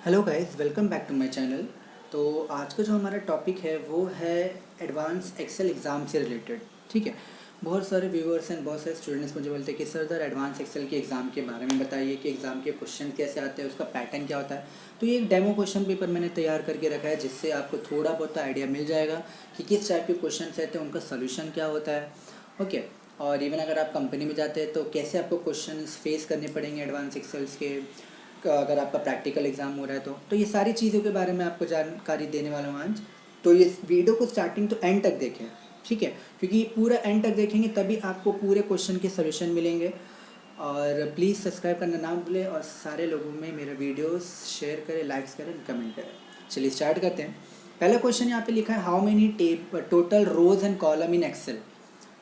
Hello guys, welcome back to my channel. तो आज का जो हमारा टॉपिक है वो है एडवांस एक्सेल एग्ज़ाम से रिलेटेड। ठीक है, बहुत सारे व्यूअर्स एंड बहुत सारे स्टूडेंट्स मुझे बोलते हैं कि सर एडवांस एक्सेल के एग्ज़ाम के बारे में बताइए कि एग्ज़ाम के क्वेश्चन कैसे आते हैं, उसका पैटर्न क्या होता है। तो ये एक डेमो क्वेश्चन पेपर मैंने तैयार करके रखा है जिससे आपको थोड़ा बहुत आइडिया मिल जाएगा कि किस टाइप के क्वेश्चन रहते हैं, उनका सोल्यूशन क्या होता है। ओके, और इवन अगर आप कंपनी में जाते हैं तो कैसे आपको क्वेश्चन फेस करने पड़ेंगे एडवांस एक्सेल्स के, अगर आपका प्रैक्टिकल एग्ज़ाम हो रहा है तो ये सारी चीज़ों के बारे में आपको जानकारी देने वाला हूँ आज। तो ये वीडियो को स्टार्टिंग तो एंड तक देखें, ठीक है, क्योंकि पूरा एंड तक देखेंगे तभी आपको पूरे क्वेश्चन के सोल्यूशन मिलेंगे। और प्लीज़ सब्सक्राइब करना ना भूलें और सारे लोगों में मेरे वीडियोस शेयर करें, लाइक्स करें, कमेंट करें। चलिए स्टार्ट करते हैं। पहला क्वेश्चन यहाँ पे लिखा है, how many total rows and column in excel.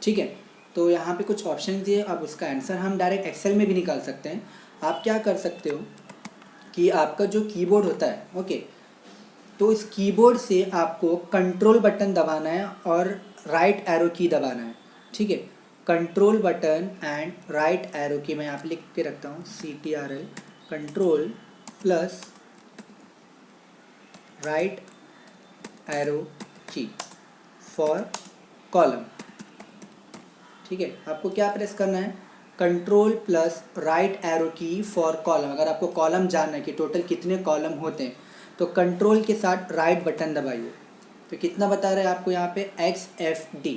ठीक है, तो यहाँ पे कुछ ऑप्शन दिए, अब उसका आंसर हम डायरेक्ट एक्सेल में भी निकाल सकते हैं। आप क्या कर सकते हो कि आपका जो कीबोर्ड होता है, ओके, तो इस कीबोर्ड से आपको कंट्रोल बटन दबाना है और राइट एरो की दबाना है। ठीक है, control button and right arrow की मैं यहाँ पे लिख के रखता हूँ, CTRL, control plus right arrow की फॉर कॉलम। ठीक है, आपको क्या प्रेस करना है, कंट्रोल प्लस राइट एरो की फॉर कॉलम। अगर आपको कॉलम जानना है कि टोटल कितने कॉलम होते हैं तो कंट्रोल के साथ राइट बटन दबाइए। तो कितना बता रहा है आपको यहाँ पे XFD,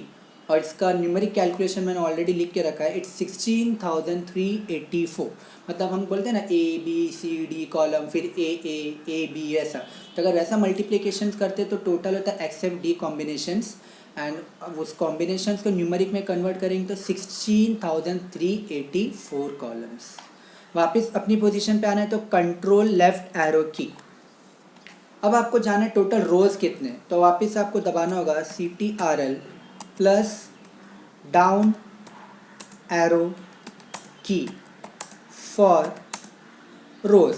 और इसका न्यूमेरिक कैलकुलेशन मैंने ऑलरेडी लिख के रखा है, इट्स 16,384। मतलब हम बोलते हैं ना ABCD कॉलम, फिर AA AB ऐसा, तो अगर वैसा मल्टीप्लिकेशन करते तो टोटल होता है XFD कॉम्बिनेशंस, एंड उस कॉम्बिनेशंस को न्यूमेरिक में कन्वर्ट करेंगे तो 16,384 कॉलम्स। वापस अपनी पोजीशन पे आना है तो कंट्रोल लेफ्ट एरो की। अब आपको जाना है टोटल रोज कितने, तो वापस आपको दबाना होगा CTRL प्लस डाउन एरो की फॉर रोज।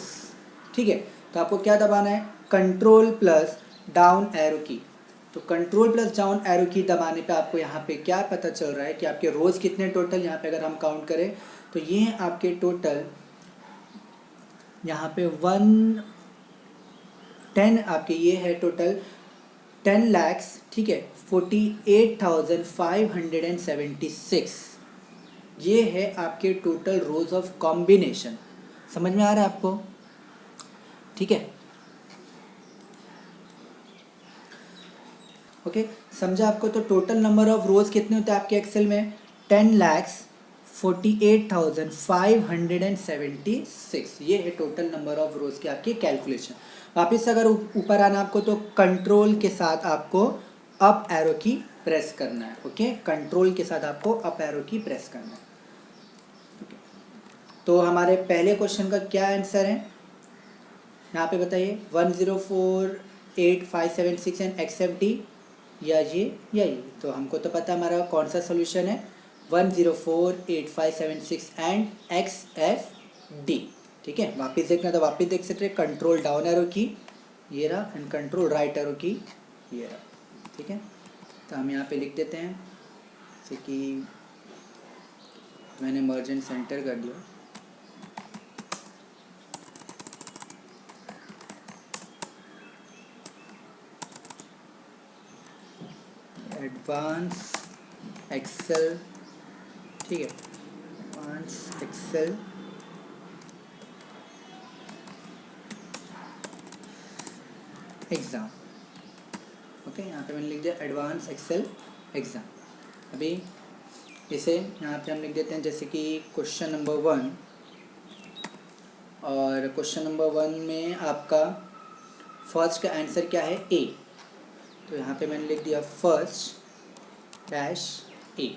ठीक है, तो आपको क्या दबाना है, कंट्रोल प्लस डाउन एरो की। तो कंट्रोल प्लस डाउन एरो की दबाने पे आपको यहाँ पे क्या पता चल रहा है कि आपके रोज कितने टोटल, यहाँ पे अगर हम काउंट करें तो ये हैं आपके टोटल, यहाँ पे 110 आपके ये है टोटल 10 lakhs, ठीक है, 48,576। ये है आपके टोटल रोज ऑफ कॉम्बिनेशन। समझ में आ रहा है आपको? ठीक है, ओके, समझा आपको? तो टोटल नंबर ऑफ रोज कितने होते हैं आपके एक्सेल में, 10,48,576। ये है टोटल नंबर ऑफ रोज के आपके कैलकुलेशन। वापस अगर ऊपर आना आपको तो कंट्रोल के साथ आपको अप एरो की प्रेस करना है। ओके, कंट्रोल के साथ आपको अप एरो की प्रेस करना है। तो हमारे पहले क्वेश्चन का क्या आंसर है यहाँ पे बताइए, 1048576 एंड XFD, या ये। तो हमको तो पता हमारा कौन सा सोल्यूशन है, 1048576 एंड XFD। ठीक है, वापस देखना तो वापस देख सकते हैं, कंट्रोल डाउन एरो की ये रहा एंड कंट्रोल राइट एरो की ये रहा। ठीक है, तो हम यहाँ पे लिख देते हैं जैसे कि मैंने मर्जेंट सेंटर कर दिया। एडवांस एक्सेल, ठीक है, एडवांस एक्सेल एग्ज़ाम। ओके, यहाँ पे मैंने लिख दिया एडवांस एक्सेल एग्ज़ाम। अभी इसे यहाँ पे हम लिख देते हैं जैसे कि क्वेश्चन नंबर 1, और क्वेश्चन नंबर 1 में आपका फर्स्ट का आंसर क्या है, A। तो यहाँ पे मैंने लिख दिया फर्स्ट डैश A, ये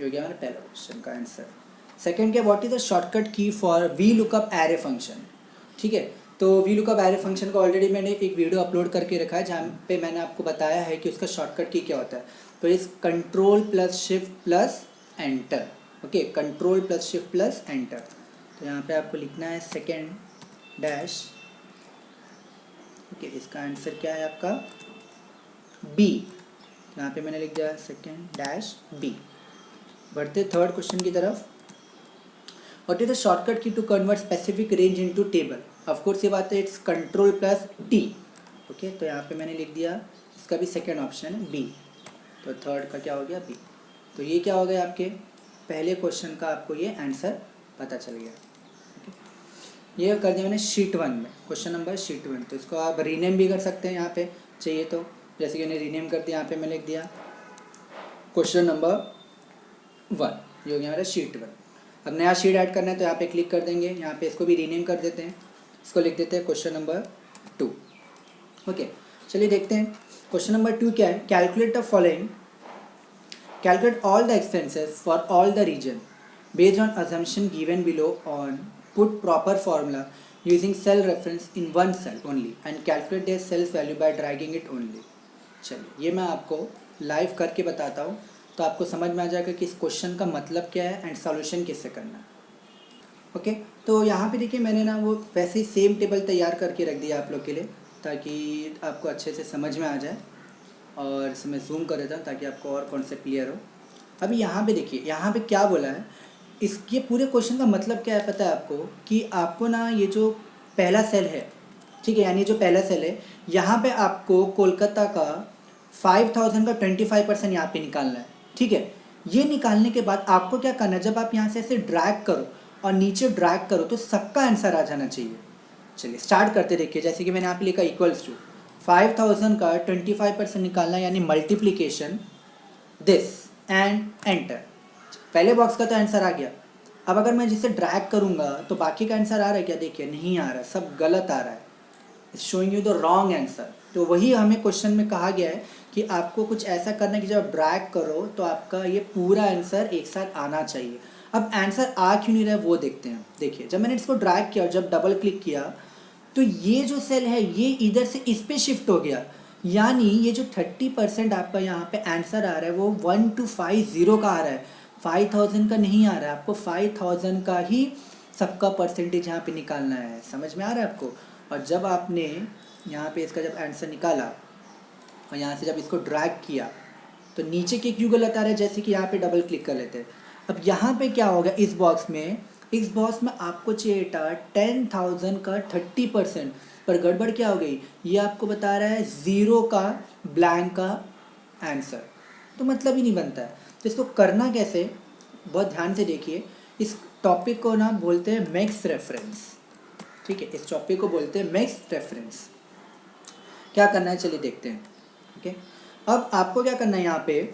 हो गया हमारा पहला क्वेश्चन का आंसर। सेकंड क्या, व्हाट इज द शॉर्टकट की for we lookup array function. ठीक है, तो वी लुकअप एरे फंक्शन को ऑलरेडी मैंने एक वीडियो अपलोड करके रखा है जहाँ पे मैंने आपको बताया है कि उसका शॉर्टकट की क्या होता है। तो इस control plus shift plus enter. Okay, control plus shift plus enter. तो यहाँ पे आपको लिखना है सेकेंड डैश, ओके, इसका आंसर क्या है आपका B। यहाँ पे मैंने लिख दिया सेकेंड डैश B। बढ़ते थर्ड क्वेश्चन की तरफ, what is the shortcut key to convert specific range into table. Of course ये बात है, it's control plus T. Okay, तो यहाँ पे मैंने लिख दिया, इसका भी सेकेंड ऑप्शन है बी, तो थर्ड का क्या हो गया बी। तो ये क्या हो गया आपके पहले क्वेश्चन का, आपको ये आंसर पता चल गया। ये कर दिया मैंने शीट 1 में, क्वेश्चन नंबर शीट 1। तो इसको आप रीनेम भी कर सकते हैं यहाँ पे चाहिए तो, जैसे कि मैंने रीनेम कर दिया, यहाँ पे मैं लिख दिया क्वेश्चन नंबर 1, ये हो गया मेरा शीट 1। अब नया शीट ऐड करना है तो यहाँ पे क्लिक कर देंगे, यहाँ पे इसको भी रीनेम कर देते हैं, इसको लिख देते हैं क्वेश्चन नंबर 2। ओके, चलिए देखते हैं क्वेश्चन नंबर 2 क्या है। Calculate the following, calculate all the expenses for all the region based on assumption given below on put proper formula using cell reference in one cell only and calculate their cells value by dragging it only। चलिए ये मैं आपको live करके बताता हूँ, तो आपको समझ में आ जाएगा कि इस क्वेश्चन का मतलब क्या है एंड सॉल्यूशन किससे करना है। ओके, तो यहाँ पे देखिए मैंने ना वो वैसे ही सेम टेबल तैयार करके रख दिया आप लोग के लिए, ताकि आपको अच्छे से समझ में आ जाए। और इसमें जूम कर देता हूँ ताकि आपको और कॉन्सेप्ट क्लियर हो। अभी यहाँ पे देखिए, यहाँ पे क्या बोला है, इसके पूरे क्वेश्चन का मतलब क्या है पता है आपको, कि आपको ना ये जो पहला सेल है, ठीक है, यानी जो पहला सेल है यहाँ पे आपको कोलकाता का 5000 का 25% यहाँ पे निकालना है। ठीक है, ये निकालने के बाद आपको क्या करना है, जब आप यहाँ से ऐसे ड्रैग करो और नीचे ड्रैग करो तो सबका आंसर आ जाना चाहिए। चलिए स्टार्ट करते, देखिए जैसे कि मैंने यहाँ पे लिखा इक्वल्स टू 5000 का 25% निकालना, यानी मल्टीप्लीकेशन दिस एंड एंटर। पहले बॉक्स का तो आंसर आ गया। अब अगर मैं जिसे ड्रैग करूँगा तो बाकी का आंसर आ रहा है क्या, देखिए नहीं आ रहा है, सब गलत आ रहा है, it's showing you the wrong answer. तो वही हमें क्वेश्चन में कहा गया है कि आपको कुछ ऐसा करना है कि जब ड्रैग करो तो आपका ये पूरा आंसर एक साथ आना चाहिए। अब आंसर आ क्यों नहीं रहा है वो देखते हैं। देखिए जब मैंने इसको ड्रैग किया और जब डबल क्लिक किया तो ये जो सेल है ये इधर से इस पे शिफ्ट हो गया, यानी ये जो 30% आपका यहाँ पे आंसर आ रहा है वो 1250 का आ रहा है, 5000 का नहीं आ रहा है। आपको 5000 का ही सबका परसेंटेज यहाँ पे निकालना है। समझ में आ रहा है आपको। और जब आपने यहाँ पे इसका जब आंसर निकाला और यहाँ से जब इसको ड्रैग किया तो नीचे के क्यों गलत आ रहा है, जैसे कि यहाँ पे डबल क्लिक कर लेते हैं। अब यहाँ पे क्या होगा, इस बॉक्स में, इस बॉक्स में आपको चाहिए था 10,000 का 30%, पर गड़बड़ क्या हो गई, ये आपको बता रहा है 0 का ब्लैंक का आंसर, तो मतलब ही नहीं बनता है। तो इसको करना कैसे, बहुत ध्यान से देखिए। इस टॉपिक को ना बोलते हैं मैक्स रेफरेंस। ठीक है, इस टॉपिक को बोलते हैं मैक्स रेफरेंस। क्या करना है चलिए देखते हैं। ओके, अब आपको क्या करना है, यहाँ पे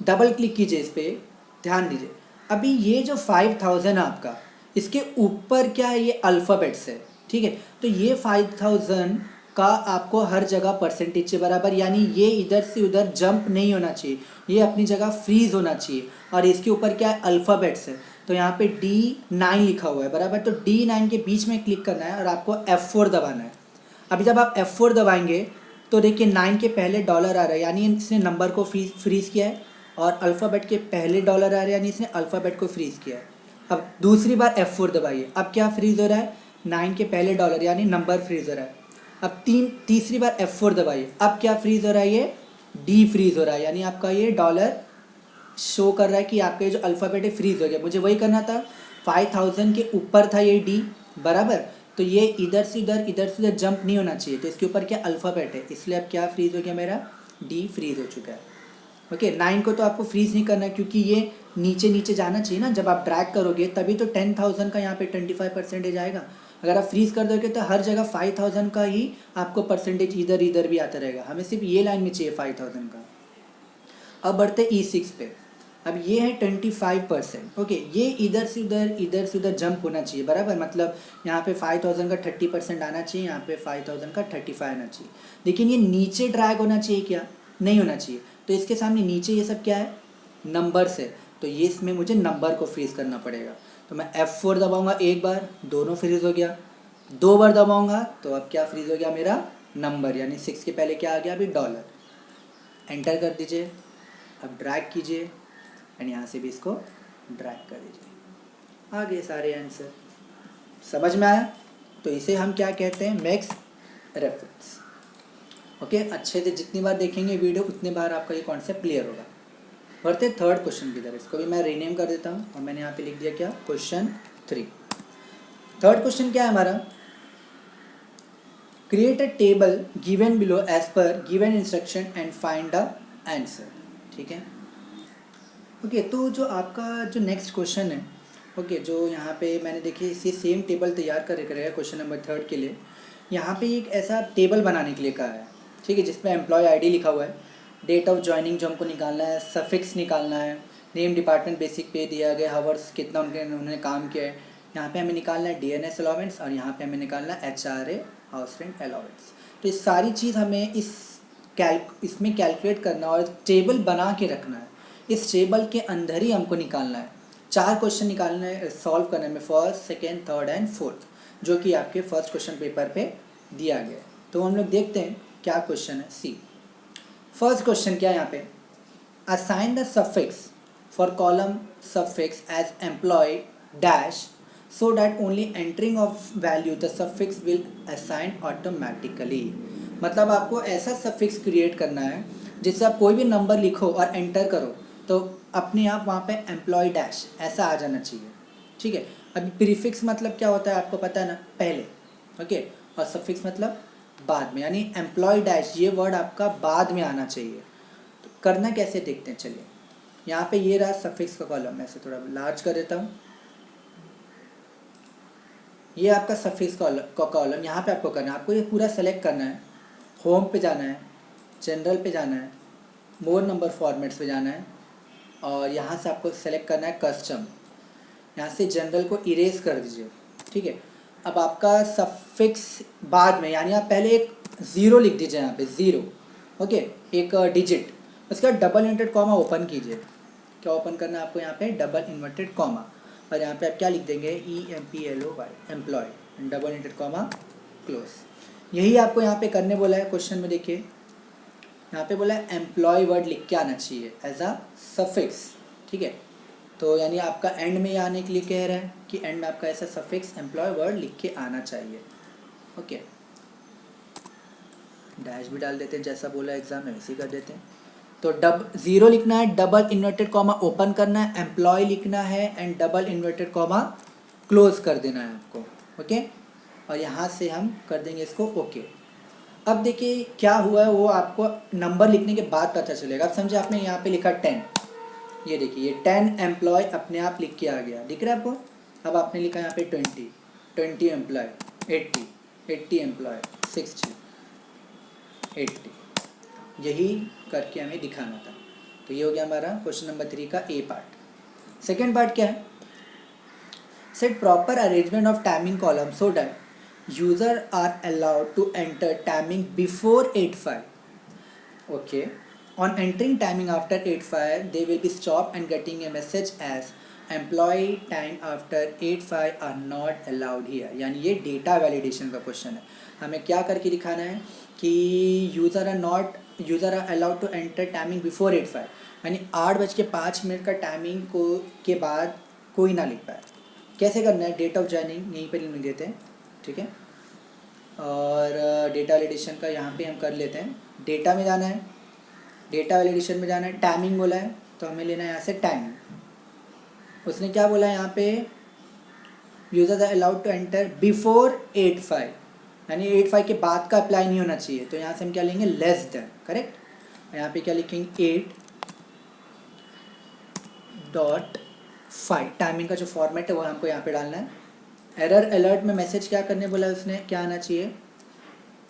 डबल क्लिक कीजिए इस पर, ध्यान दीजिए। अभी ये जो 5000 है आपका, इसके ऊपर क्या है, ये अल्फ़ाबेट्स है। ठीक है, तो ये 5000 का आपको हर जगह परसेंटेज के बराबर, यानी ये इधर से उधर जंप नहीं होना चाहिए, ये अपनी जगह फ्रीज होना चाहिए। और इसके ऊपर क्या है, अल्फ़ाबेट्स है, तो यहाँ पे D9 लिखा हुआ है बराबर, तो D9 के बीच में क्लिक करना है और आपको F4 दबाना है। अभी जब आप F4 दबाएंगे तो देखिए 9 के पहले डॉलर आ रहा है, यानी इसने नंबर को फ्रीज किया है, और अल्फ़ाबेट के पहले डॉलर आ रहा है, यानी इसने अल्फ़ाबेट को फ्रीज किया है। अब दूसरी बार F4 दबाइए, अब क्या फ्रीज हो रहा है, 9 के पहले डॉलर यानी नंबर फ्रीज हो रहा है। अब तीसरी बार F4 दबाइए, अब क्या फ्रीज हो रहा है, ये D फ्रीज हो रहा है, यानी आपका ये डॉलर शो कर रहा है कि आपका ये जो अल्फ़ाबेट है फ्रीज हो गया। मुझे वही करना था, 5000 के ऊपर था ये D बराबर, तो ये इधर से उधर जंप नहीं होना चाहिए, तो इसके ऊपर क्या अल्फ़ाबेट है, इसलिए अब क्या फ्रीज हो गया, मेरा D फ्रीज हो चुका है। ओके, 9 को तो आपको फ्रीज नहीं करना क्योंकि ये नीचे जाना चाहिए ना, जब आप ड्रैग करोगे तभी तो 10,000 का यहाँ पे 25% आएगा। अगर आप फ्रीज कर दोगे तो हर जगह 5000 का ही आपको परसेंटेज इधर भी आता रहेगा। हमें सिर्फ ये लाइन में चाहिए 5000 का। अब बढ़ते E6 पे। अब ये है 25%। ओके, ये इधर से उधर जंप होना चाहिए बराबर, मतलब यहाँ पे 5000 का 30% आना चाहिए, यहाँ पे 5000 का 35 आना चाहिए। लेकिन ये नीचे ड्रैग होना चाहिए क्या, नहीं होना चाहिए। तो इसके सामने नीचे ये सब क्या है, नंबर्स है, तो ये इसमें मुझे नंबर को फ्रीज करना पड़ेगा। तो मैं F4 दबाऊंगा, एक बार दोनों फ्रीज हो गया, 2 बार दबाऊंगा तो अब क्या फ्रीज हो गया, मेरा नंबर, यानी 6 के पहले क्या आ गया, अभी डॉलर। एंटर कर दीजिए, अब ड्रैग कीजिए एंड यहाँ से भी इसको ड्रैग कर दीजिए, आ गए सारे आंसर। समझ में आया। तो इसे हम क्या कहते हैं, मैक्स रेफरेंस। ओके, अच्छे से जितनी बार देखेंगे वीडियो उतनी बार आपका ये कॉन्सेप्ट क्लियर होगा। बढ़ते थर्ड क्वेश्चन की तरफ, इसको भी मैं रीनेम कर देता हूँ और मैंने यहाँ पे लिख दिया क्या, क्वेश्चन 3। थर्ड क्वेश्चन क्या है हमारा, create a table given below as per given instruction and find the answer. ठीक है, ओके। तो जो आपका जो नेक्स्ट क्वेश्चन है, ओके, जो यहाँ पे मैंने देखिए इसी सेम टेबल तैयार कर रखा क्वेश्चन नंबर 3 के लिए। यहाँ पे एक ऐसा टेबल बनाने के लिए कहा है, ठीक है, जिसमें एम्प्लॉय आईडी लिखा हुआ है, डेट ऑफ ज्वाइनिंग जो हमको निकालना है, सफिक्स निकालना है, नेम, डिपार्टमेंट, बेसिक पे दिया गया, हावर्स कितना उन्होंने काम किया है, यहाँ पे हमें निकालना है डीएनएस अलाउंस और यहाँ पे हमें निकालना है एचआरए हाउस रेंट अलाउंस। तो ये सारी चीज़ हमें इसमें कैलकुलेट करना और टेबल बना के रखना है। इस टेबल के अंदर ही हमको निकालना है। 4 क्वेश्चन निकालना है, सॉल्व करने में, first, second, third and fourth, जो कि आपके फर्स्ट क्वेश्चन पेपर पे दिया गया है। तो हम लोग देखते हैं क्या क्वेश्चन है। सी फर्स्ट क्वेश्चन क्या है यहाँ पे, assign the suffix for column suffix as employ dash so that only entering of value the suffix will assign automatically. मतलब आपको ऐसा सफिक्स क्रिएट करना है जिससे आप कोई भी नंबर लिखो और एंटर करो तो अपने आप वहाँ पे एम्प्लॉय डैश ऐसा आ जाना चाहिए। ठीक है, अभी प्रीफिक्स मतलब क्या होता है आपको पता है ना, पहले, ओके, और सफिक्स मतलब बाद में, यानी एम्प्लॉय डैश ये वर्ड आपका बाद में आना चाहिए। तो करना कैसे देखते हैं, चलिए। यहाँ पे ये रहा सफिक्स का कॉलम, मैं इसे थोड़ा लार्ज कर देता हूँ। ये आपका सफिक्स का कॉलम, यहाँ पे आपको करना है, आपको ये पूरा सेलेक्ट करना है, होम पे जाना है, जनरल पे जाना है, मोर नंबर फॉर्मेट्स पे जाना है और यहाँ से आपको सेलेक्ट करना है कस्टम। यहाँ से जनरल को इरेज कर दीजिए। ठीक है, अब आपका सफिक्स बाद में, यानी आप पहले एक ज़ीरो लिख दीजिए यहाँ पे, ज़ीरो, ओके, एक डिजिट, उसके बाद डबल इन्वर्टेड कॉमा ओपन कीजिए। क्या ओपन करना है आपको यहाँ पे, डबल इन्वर्टेड कॉमा, और यहाँ पे आप क्या लिख देंगे, EMPLOY, employ, double inverted comma close. यही आपको यहाँ पे करने बोला है क्वेश्चन में। देखिए यहाँ पे बोला है एम्प्लॉय वर्ड लिख के आना चाहिए एज अ सफिक्स। ठीक है, तो यानी आपका एंड में आने के लिए कह रहा है कि एंड में आपका ऐसा सफिक्स एम्प्लॉय वर्ड लिख के आना चाहिए। ओके, डैश भी डाल देते हैं, जैसा बोला एग्जाम में वैसे ही कर देते हैं। तो ज़ीरो लिखना है, डबल इन्वर्टेड कॉमा ओपन करना है, एम्प्लॉय लिखना है and double inverted comma close कर देना है आपको। ओके, और यहाँ से हम कर देंगे इसको ओके। अब देखिए क्या हुआ है वो आपको नंबर लिखने के बाद पता चलेगा। अब समझे आपने यहाँ पे लिखा 10, ये देखिए ये 10 एम्प्लॉय अपने आप लिख के आ गया, दिख रहा है आपको। अब आपने लिखा यहाँ पे 20 एम्प्लॉय, 80 एम्प्लॉय, 60, 80, यही करके हमें दिखाना था। तो ये हो गया हमारा क्वेश्चन नंबर 3 का ए पार्ट। सेकेंड पार्ट क्या है, set proper arrangement of timing column so that user are allowed to enter timing before 8:05. Okay, on entering timing after 8:05 they will be stopped and getting a message as employee time after 8:05 are not allowed here। यानी ये data validation का question है। हमें क्या करके दिखाना है कि user are allowed to enter timing before 8:05, यानी 8:05 का टाइमिंग को के बाद कोई ना लिख पाए। कैसे करना है, डेट ऑफ ज्वाइनिंग यहीं पर लिख देते हैं, ठीक है, और डेटा वैलिडेशन का यहाँ पे हम कर लेते हैं। डेटा में जाना है, डेटा वैलिडेशन में जाना है, टाइमिंग बोला है तो हमें लेना है यहाँ से टाइमिंग। उसने क्या बोला है यहाँ पे, users are allowed to enter before 8:05, यानी 8:05 के बाद का अप्लाई नहीं होना चाहिए। तो यहाँ से हम क्या लेंगे, लेस देन, करेक्ट। यहाँ पे क्या लिखेंगे, 8.5, टाइमिंग का जो फॉर्मेट है वो हमको यहाँ पे डालना है। एरर अलर्ट में मैसेज क्या करने बोला उसने, क्या आना चाहिए,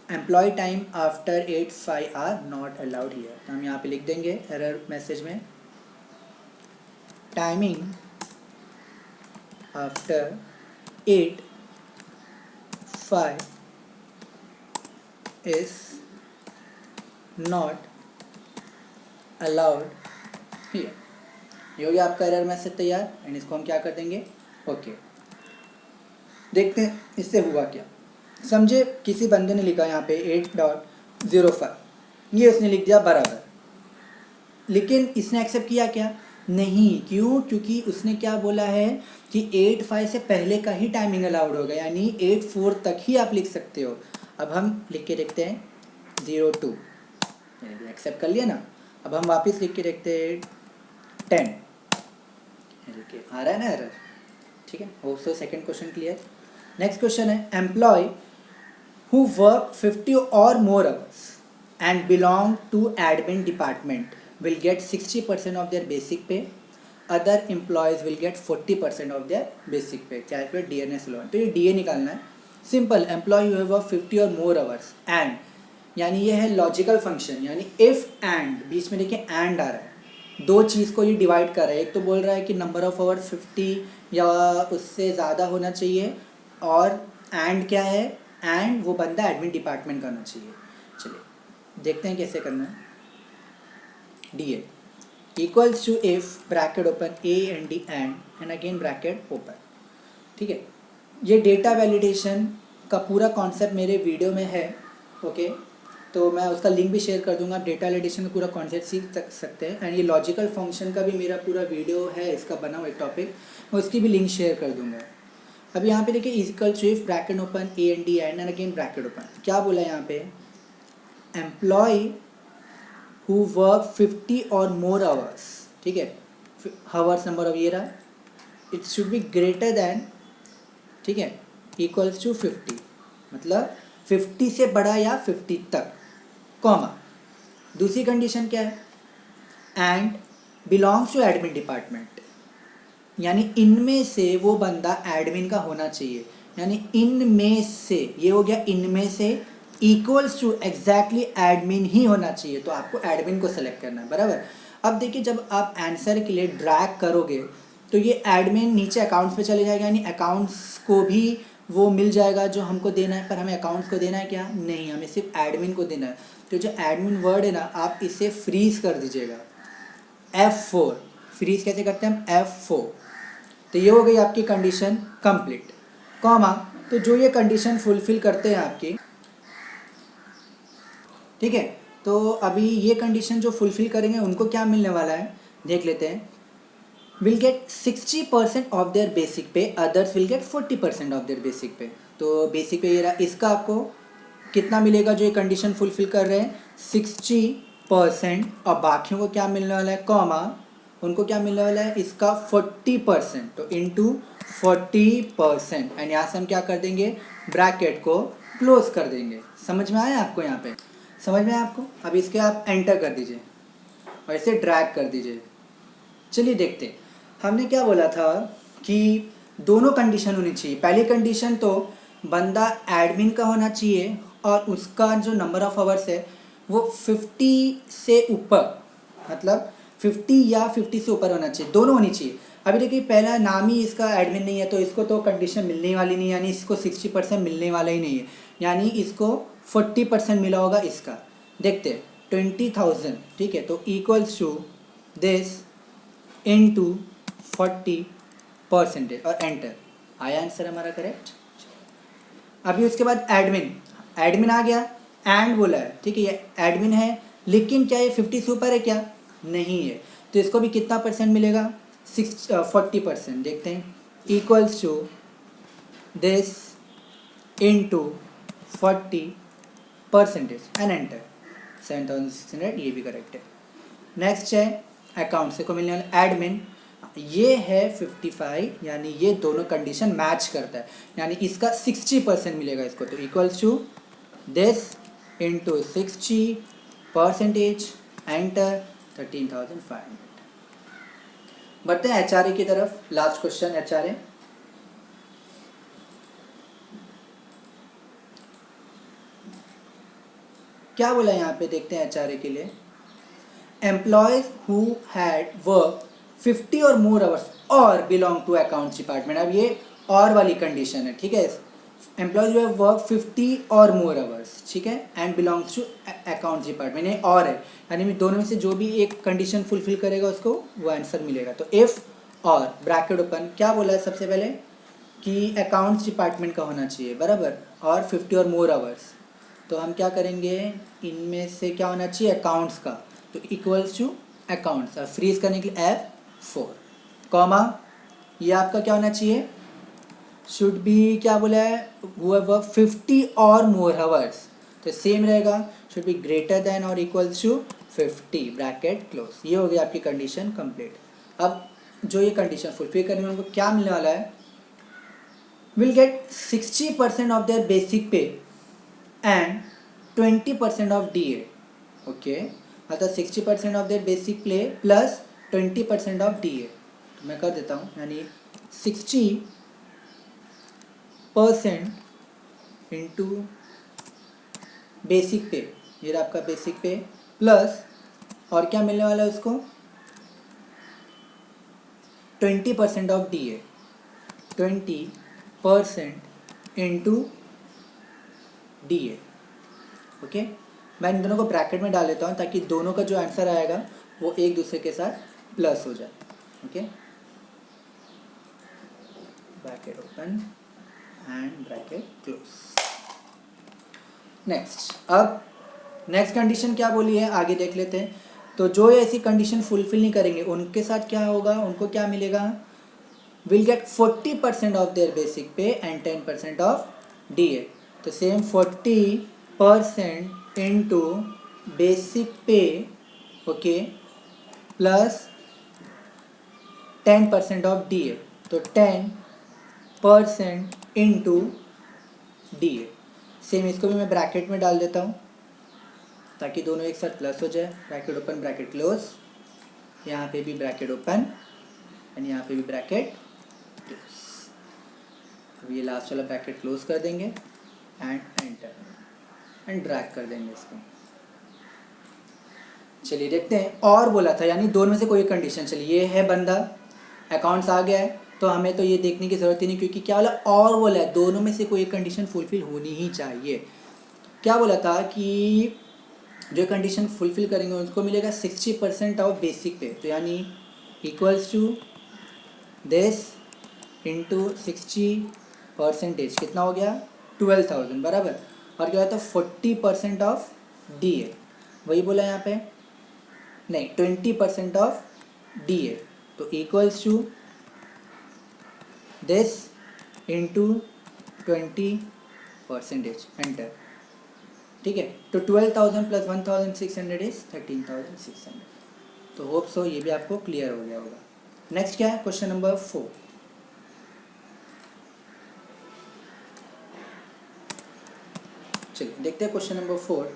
employ time after 8:05 are not allowed here. तो हम यहाँ पे लिख देंगे एरर मैसेज में, timing after 8:05 is not allowed here. ये हो गया आपका एरर मैसेज तैयार, एंड इसको हम क्या कर देंगे, ओके। देखते हैं इससे हुआ क्या। समझे किसी बंदे ने लिखा यहाँ पे 8.05, ये उसने लिख दिया बराबर, लेकिन इसने एक्सेप्ट किया क्या, नहीं। क्यों, क्योंकि उसने क्या बोला है कि 8:05 से पहले का ही टाइमिंग अलाउड होगा, यानी 8:04 तक ही आप लिख सकते हो। अब हम लिख के देखते हैं 02, एक्सेप्ट कर लिया ना। अब हम वापस लिख के देखते हैं 10, देखिए आ रहा है ना एरर, ठीक है। Hope so second question clear. Next question है, employ who work 50 or more hours and belong to admin department will get 60% of their basic pay. Other employees will get 40% of their basic pay. Calculate DNS allowance. तो ये DA निकालना है. Simple, employ you have 50 और मोर hours and, यानी ये है logical function, यानी if and, बीच में देखिए एंड आ रहा है, दो चीज़ को ये डिवाइड कर रहा है. एक तो बोल रहा है कि नंबर ऑफ आवर्स 50 या उससे ज़्यादा होना चाहिए, और एंड क्या है, एंड वो बंदा एडमिन डिपार्टमेंट का होना चाहिए. चलिए देखते हैं कैसे करना है. DA equals to if bracket open A and D and again bracket open. ठीक है, ये डेटा वैलिडेशन का पूरा कॉन्सेप्ट मेरे वीडियो में है. ओके, तो मैं उसका लिंक भी शेयर कर दूंगा. आप डेटा वैलिडेशन का पूरा कॉन्सेप्ट सीख सकते हैं. एंड ये लॉजिकल फंक्शन का भी मेरा पूरा वीडियो है, इसका बना हुआ एक टॉपिक, मैं उसकी भी लिंक शेयर कर दूंगा. अब यहाँ पे देखिए equal to if bracket open A and D and again bracket open. क्या बोला है यहाँ पे, employ who work 50 or more hours. ठीक है, hours नंबर ऑफ ये रहा, it should be greater than, ठीक है, इक्वल्स टू 50, मतलब 50 से बड़ा या 50 तक, कॉमा. दूसरी कंडीशन क्या है, and belongs to admin department, यानी इनमें से वो बंदा एडमिन का होना चाहिए. यानी इनमें से, ये हो गया इनमें से, इक्वल्स टू एग्जैक्टली एडमिन ही होना चाहिए. तो आपको एडमिन को सेलेक्ट करना है, बराबर. अब देखिए जब आप आंसर के लिए ड्रैग करोगे तो ये एडमिन नीचे अकाउंट्स पे चले जाएगा, यानी अकाउंट्स को भी वो मिल जाएगा जो हमको देना है. पर हमें अकाउंट्स को देना है क्या, नहीं, हमें सिर्फ एडमिन को देना है. तो जो एडमिन वर्ड है ना, आप इसे फ्रीज कर दीजिएगा, F4. फ्रीज कैसे करते हैं हम, F4. तो ये हो गई आपकी कंडीशन कंप्लीट, कॉमा. तो जो ये कंडीशन फुलफिल करते हैं आपकी, ठीक है, तो अभी ये कंडीशन जो फुलफिल करेंगे उनको क्या मिलने वाला है, देख लेते हैं. Will get 60% of their basic pay, others will get 40% of their basic pay. तो बेसिक पे ये रहा, इसका आपको कितना मिलेगा जो ये कंडीशन फुलफिल कर रहे हैं, 60%. और बाकियों को क्या मिलने वाला है, कॉमा, उनको क्या मिलने वाला है, इसका 40%. तो इंटू 40%, एंड यहाँ से हम क्या कर देंगे, ब्रैकेट को क्लोज कर देंगे. समझ में आया आपको, यहाँ पे समझ में आया आपको. अब इसके आप एंटर कर दीजिए और इसे ड्रैग कर दीजिए. चलिए देखते हैं, हमने क्या बोला था कि दोनों कंडीशन होनी चाहिए. पहली कंडीशन तो बंदा एडमिन का होना चाहिए और उसका जो नंबर ऑफ आवर्स है वो 50 से ऊपर, मतलब 50 या 50 से ऊपर होना चाहिए, दोनों होनी चाहिए. अभी देखिए पहला नाम ही इसका एडमिन नहीं है, तो इसको तो कंडीशन मिलने वाली नहीं, यानी इसको 60% मिलने वाला ही नहीं है, यानी इसको 40% मिला होगा इसका. देखते हैं 20,000, ठीक है, तो इक्वल्स टू दिस इनटू 40% और एंटर. आया आंसर हमारा करेक्ट. अभी उसके बाद एडमिन आ गया, एंड बोला है, ठीक है, ये एडमिन है, लेकिन क्या ये 50 से ऊपर है क्या, नहीं है, तो इसको भी कितना परसेंट मिलेगा, 40%. देखते हैं, equals to this into 40% and enter. 7,600, ये भी करेक्ट है. नेक्स्ट है अकाउंट से को मिलने वाला एडमिन, ये है 55, यानी ये दोनों कंडीशन मैच करता है, यानी इसका 60% मिलेगा इसको. तो equals to this into 60%, enter. 13,500. बढ़ते हैं HRA की तरफ. Last question HRA. क्या बोला यहाँ पे, देखते हैं HRA के लिए. एम्प्लॉयज हु हैड वर्क 50 और मोर आवर्स और बिलोंग टू अकाउंट्स डिपार्टमेंट. अब ये और वाली कंडीशन है, ठीक है. एम्प्लॉयज हु हैव वर्क 50 और मोर आवर्स, ठीक है, and belongs to accounts department, ये और है, यानी दोनों में से जो भी एक कंडीशन फुलफिल करेगा उसको वो आंसर मिलेगा. तो इफ़ और ब्रैकेट ओपन, क्या बोला है सबसे पहले कि अकाउंट्स डिपार्टमेंट का होना चाहिए, बराबर, और 50 और मोर आवर्स. तो हम क्या करेंगे, इनमें से क्या होना चाहिए, अकाउंट्स का. तो इक्वल्स टू अकाउंट्स, और फ्रीज करने के लिए F4, कॉमा, ये आपका क्या होना चाहिए, शुड बी, क्या बोला है, हु हैव वर्क 50 और मोर आवर्स, तो सेम रहेगा, शुड बी ग्रेटर देन और इक्वल्स टू 50, ब्रैकेट क्लोज. ये हो गई आपकी कंडीशन कंप्लीट. अब जो ये कंडीशन फुलफिल करने में उनको क्या मिलने वाला है, will get 60% of their basic pay, and 20% of D A, okay, मतलब 60% of their basic pay plus 20% of D A. तो मैं कर देता हूँ, यानी 60% इंटू बेसिक पे, ये रहा आपका बेसिक पे, प्लस और क्या मिलने वाला है उसको, 20% of D A, 20% into D A, okay. मैं इन दोनों को ब्रैकेट में डाल देता हूँ ताकि दोनों का जो आंसर आएगा वो एक दूसरे के साथ प्लस हो जाए, okay. Bracket open and bracket close. Next, अब नेक्स्ट कंडीशन क्या बोली है आगे देख लेते हैं। तो जो ऐसी कंडीशन फुलफिल नहीं करेंगे उनके साथ क्या होगा, उनको क्या मिलेगा, will get 40% of their basic pay and 10% of D A. तो सेम 40% इंटू बेसिक पे, okay, plus 10% of D A, तो 10% इंटू डी ए। सेम इसको भी मैं ब्रैकेट में डाल देता हूँ ताकि दोनों एक साथ प्लस हो जाए। ब्रैकेट ओपन ब्रैकेट क्लोज, यहाँ पे भी ब्रैकेट ओपन एंड यहाँ पे भी ब्रैकेट क्लोज। अब ये लास्ट वाला ब्रैकेट क्लोज कर देंगे एंड एंटर एंड ड्रैग कर देंगे इसको। चलिए देखते हैं, और बोला था यानी दोनों में से कोई कंडीशन। चलिए ये है बंदा, अकाउंट्स आ गया है, तो हमें तो ये देखने की ज़रूरत ही नहीं, क्योंकि क्या बोला, और बोला है दोनों में से कोई एक कंडीशन फुलफिल होनी ही चाहिए। क्या बोला था कि जो कंडीशन फुलफिल करेंगे उनको मिलेगा 60% ऑफ बेसिक पे, तो यानी इक्वल्स टू दिस इंटू 60%, कितना हो गया 12,000 बराबर। और क्या होता है 40% ऑफ डी ए, वही बोला यहाँ पे, नहीं 20% ऑफ डी ए, तो equals to this into 20%, enter. ठीक है, तो 12,000 प्लस 1,600 इज 13,600। तो होप सो ये भी आपको क्लियर हो गया होगा। नेक्स्ट क्या है, क्वेश्चन नंबर 4। चलिए देखते हैं question number 4।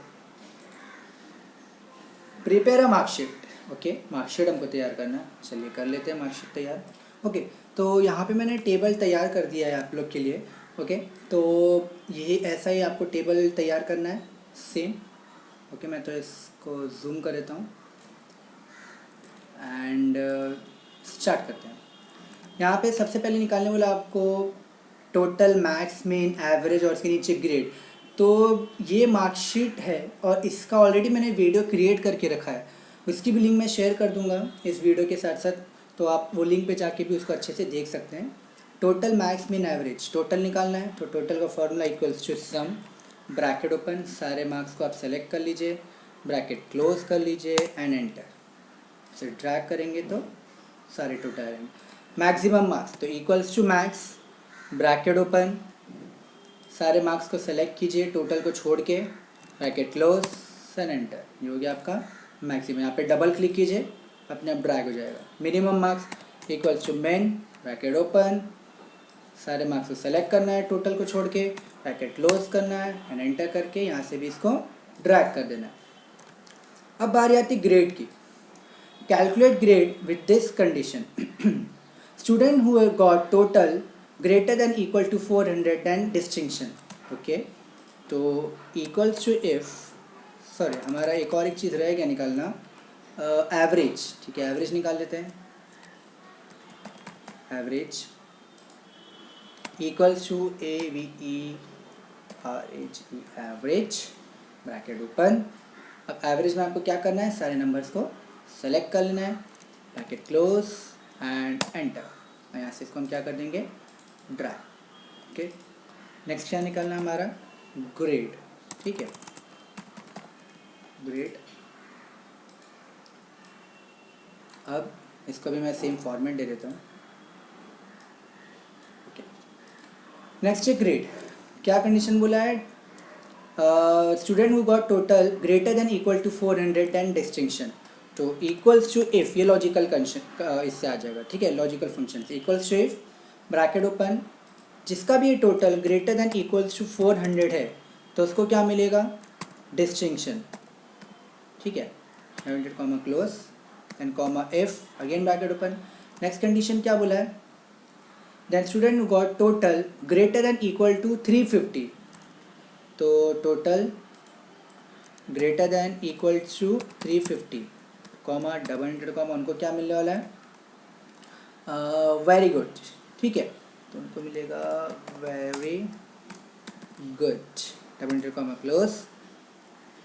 Prepare a marksheet, okay, marksheet हमको तैयार करना है। चलिए कर लेते हैं मार्कशीट तैयार, ओके। तो यहाँ पे मैंने टेबल तैयार कर दिया है आप लोग के लिए, ओके। तो ये ऐसा ही आपको टेबल तैयार करना है सेम, ओके। मैं तो इसको जूम कर देता हूँ एंड स्टार्ट करते हैं। यहाँ पे सबसे पहले निकालने वाला आपको टोटल, मैक्स, मेन, एवरेज और उसके नीचे ग्रेड। तो ये मार्कशीट है और इसका ऑलरेडी मैंने वीडियो क्रिएट करके रखा है, उसकी भी लिंक मैं शेयर कर दूंगा इस वीडियो के साथ साथ, तो आप वो लिंक पे जाके भी उसको अच्छे से देख सकते हैं। Total, max, min, average, total निकालना है। तो टोटल का formula equals to sum, bracket open, सारे मार्क्स को आप सेलेक्ट कर लीजिए, ब्रैकेट क्लोज कर लीजिए एंड एंटर। फिर ड्रैग करेंगे तो सारे टोटल आएंगे। मैक्सिमम मार्क्स, तो equals to max, bracket open, सारे मार्क्स को सेलेक्ट कीजिए टोटल को छोड़ के, ब्रैकेट क्लोज एंड एंटर। ये हो गया आपका मैक्सिमम। यहाँ पे डबल क्लिक कीजिए, अपने आप ड्रैग हो जाएगा। Minimum marks equals to min, bracket open, सारे मार्क्स को सेलेक्ट करना है टोटल को छोड़ के, ब्रैकेट क्लोज करना है एंड एंटर करके यहाँ से भी इसको ड्रैग कर देना है। अब बारी आती ग्रेड की। Calculate grade with this condition, student who got total greater than equal to 400 then distinction, okay. तो इक्वल्स टू इफ, सॉरी हमारा एक और एक चीज़ रह गया निकालना, एवरेज, ठीक है, एवरेज निकाल लेते हैं। Average equals to AVERAGE, average, bracket open. अब एवरेज में आपको क्या करना है, सारे नंबर्स को सेलेक्ट कर लेना है, ब्रैकेट क्लोज एंड एंटर। यहाँ से इसको हम क्या कर देंगे, ड्रैग, ओके। नेक्स्ट क्या निकालना है हमारा, ग्रेड, ठीक है, ग्रेड। अब इसको भी मैं सेम फॉर्मेट दे देता हूँ, ओके। नेक्स्ट है ग्रेड। क्या कंडीशन बोला है, student who got total greater than equal to 400 then distinction. तो इक्वल्स टू इफ़, ये लॉजिकल कंडीशन इससे आ जाएगा, ठीक है, लॉजिकल फंक्शन से। Equals to if, bracket open, जिसका भी total greater than equals to 400 है तो उसको क्या मिलेगा, डिस्टिंक्शन, ठीक है, have comma close and comma if again bracket open. Next condition क्या बोला है, then student got total greater and equal to 350, तो total greater than equal to 350 comma double inverted comma, उनको क्या मिलने वाला है, वेरी गुड, ठीक है, तो उनको मिलेगा very good, double inverted comma close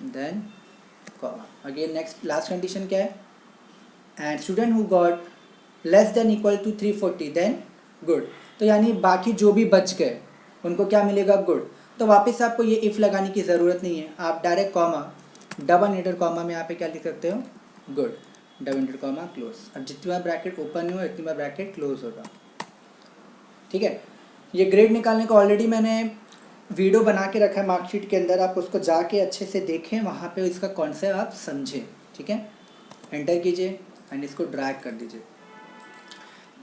then comma again. Next last condition क्या है, and student who got less than equal to 340 then good, तो यानी बाकी जो भी बच गए उनको क्या मिलेगा, गुड। तो वापस आपको ये इफ़ लगाने की ज़रूरत नहीं है, आप direct comma double inverted comma में यहाँ पे क्या लिख सकते हो, good, double inverted comma close. अब जितनी बार ब्रैकेट ओपन हो उतनी बार ब्रैकेट क्लोज होगा, ठीक है। ये ग्रेड निकालने का ऑलरेडी मैंने वीडियो बना के रखा है मार्कशीट के अंदर, आप उसको जाके अच्छे से देखें, वहाँ पे इसका कॉन्सेप्ट आप समझें, ठीक है। एंटर कीजिए एंड इसको ड्रैग कर दीजिए।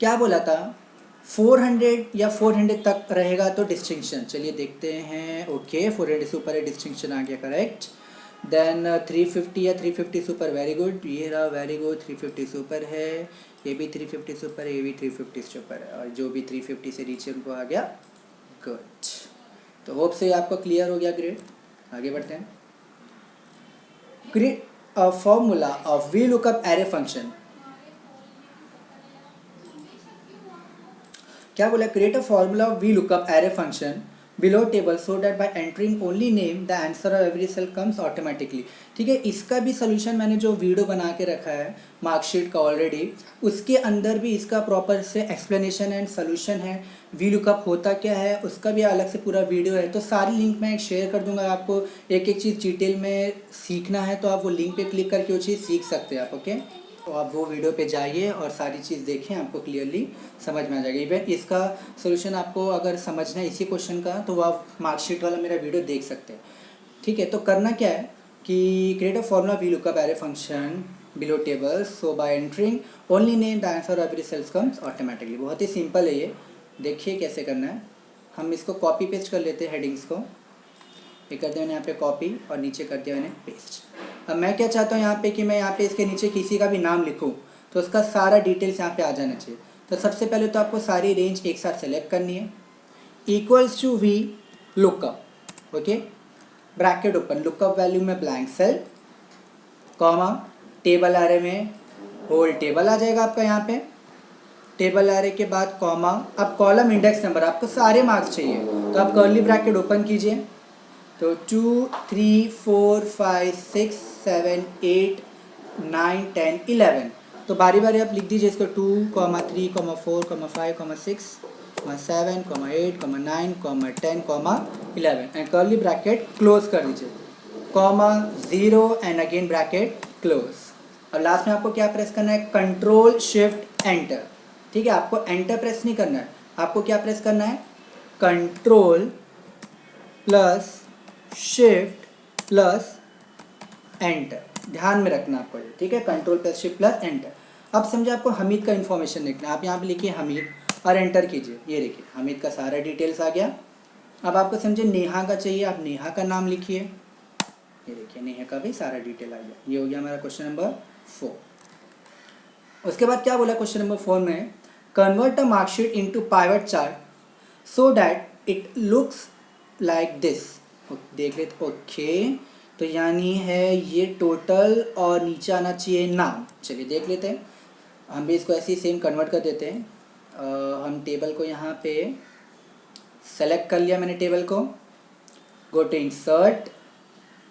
क्या बोला था, 400 या 400 तक रहेगा तो डिस्टिंक्शन, चलिए देखते हैं, ओके 400 से ऊपर है डिस्टिंक्शन आ गया, करेक्ट। देन 350 या 350 से ऊपर, वेरी गुड, ये रहा वेरी गुड, 350 से ऊपर है, ये भी 350 से ऊपर है, ये भी 350 से ऊपर है, और जो भी 350 से नीचे उनको आ गया, गुड। तो होप से आपको क्लियर हो गया ग्रेड। आगे बढ़ते हैं। Create a formula of V lookup array function. क्या बोला, create a formula of V lookup array function below table so that by entering only name the answer of every cell comes automatically, ठीक है। इसका भी solution मैंने जो video बना के रखा है मार्कशीट का ऑलरेडी, उसके अंदर भी इसका प्रॉपर से एक्सप्लेनेशन एंड सोल्यूशन है, वी लुकअप होता क्या है उसका भी अलग से पूरा वीडियो है, तो सारी लिंक मैं शेयर कर दूंगा। आपको एक एक चीज़ डिटेल में सीखना है तो आप वो लिंक पे क्लिक करके वो चीज़ सीख सकते हैं आप, ओके। तो आप वो वीडियो पे जाइए और सारी चीज़ देखें, आपको क्लियरली समझ में आ जाएगा। इवन इसका सोल्यूशन आपको अगर समझना है इसी क्वेश्चन का, तो वो आप मार्कशीट वाला मेरा वीडियो देख सकते हैं, ठीक है। तो करना क्या है कि create a formula we lookup array function below table so bye entering only name the answer of every sales comes automatically. बहुत ही सिंपल है ये, देखिए कैसे करना है। हम इसको कॉपी पेस्ट कर लेते हैं हेडिंग्स को, ये कर दिया मैंने यहाँ पे कॉपी और नीचे कर दिया मैंने पेस्ट। अब मैं क्या चाहता हूँ यहाँ पे कि मैं यहाँ पे इसके नीचे किसी का भी नाम लिखूँ तो उसका सारा डिटेल्स यहाँ पे आ जाना चाहिए। तो सबसे पहले तो आपको सारी रेंज एक साथ सेलेक्ट करनी है, equals to V lookup, okay, bracket open, lookup value में blank cell, comma, table array में होल टेबल आ जाएगा आपका यहाँ पे, टेबल एरे के बाद कॉमा, अब कॉलम इंडेक्स नंबर, आपको सारे मार्क्स चाहिए तो आप कर्ली ब्रैकेट ओपन कीजिए, तो 2 3 4 5 6 7 8 9 10 11, तो बारी बारी आप लिख दीजिए इसको 2 3 4 5 6 7 8 9 10 11 एंड कर्ली ब्रैकेट क्लोज कर दीजिए, comma 0 and again bracket close. और लास्ट में आपको क्या प्रेस करना है, कंट्रोल शिफ्ट एंटर, ठीक है। आपको एंटर प्रेस नहीं करना है, आपको क्या प्रेस करना है, control plus shift plus enter, ध्यान में रखना आपको ये, ठीक है, control plus shift plus enter. अब समझे आपको हमीद का इन्फॉर्मेशन लिखना है, आप यहाँ पे लिखिए हमीद और एंटर कीजिए, ये देखिए हमीद का सारा डिटेल्स आ गया। अब आपको समझे नेहा का चाहिए, आप नेहा का नाम लिखिए, ये देखिए नेहा का भी सारा डिटेल आ गया। ये हो गया हमारा क्वेश्चन नंबर 4। उसके बाद क्या बोला क्वेश्चन नंबर 4 में, convert a marksheet into pivot chart so that it looks like this, देख लेते, ओके। तो यानी है ये टोटल और नीचे आना चाहिए नाम, चलिए देख लेते हैं। हम भी इसको ऐसे ही सेम कन्वर्ट कर देते हैं। हम टेबल को यहाँ पे सेलेक्ट कर लिया मैंने टेबल को, गो टू इंसर्ट,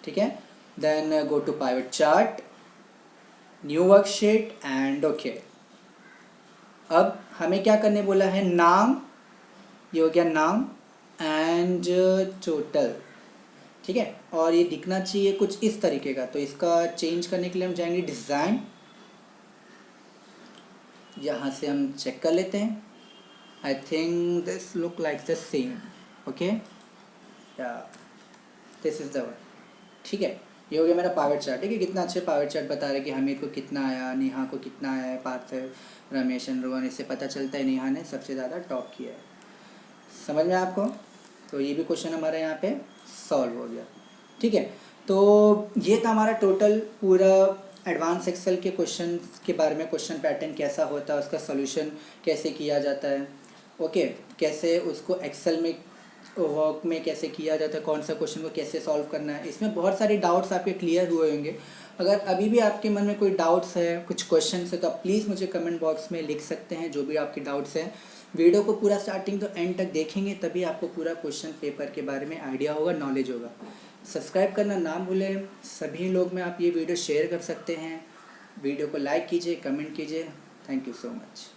ठीक है, then go to pivot chart, new worksheet and okay. अब हमें क्या करने बोला है, नाम, ये हो गया नाम एंड टोटल, ठीक है, और ये दिखना चाहिए कुछ इस तरीके का। तो इसका चेंज करने के लिए हम जाएंगे डिज़ाइन, यहाँ से हम चेक कर लेते हैं, I think this look like the same, okay, या दिस इज़ द वन, ठीक है। ये हो गया मेरा पावर चार्ट, ठीक है, कितना अच्छे पावर चार्ट बता रहे कि हमीद को कितना आया, नेहा को कितना आया है, पार्थ, रमेश एंड रोहन, इससे पता चलता है नेहा ने सबसे ज़्यादा टॉप किया है। समझ में आपको? तो ये भी क्वेश्चन हमारा यहाँ पे सॉल्व हो गया। ठीक है, तो ये था हमारा टोटल पूरा एडवांस एक्सेल के क्वेश्चन के बारे में, क्वेश्चन पैटर्न कैसा होता है, उसका सोल्यूशन कैसे किया जाता है, ओके, कैसे उसको एक्सेल में वर्क में कैसे किया जाता है, कौन सा क्वेश्चन को कैसे सॉल्व करना है। इसमें बहुत सारे डाउट्स आपके क्लियर हुए होंगे। अगर अभी भी आपके मन में कोई डाउट्स है, कुछ क्वेश्चन है, तो आप प्लीज़ मुझे कमेंट बॉक्स में लिख सकते हैं, जो भी आपके डाउट्स हैं। वीडियो को पूरा स्टार्टिंग तो एंड तक देखेंगे, तभी आपको पूरा क्वेश्चन पेपर के बारे में आइडिया होगा, नॉलेज होगा। सब्सक्राइब करना ना भूलें। सभी लोग में आप ये वीडियो शेयर कर सकते हैं। वीडियो को लाइक कीजिए, कमेंट कीजिए। Thank you so much.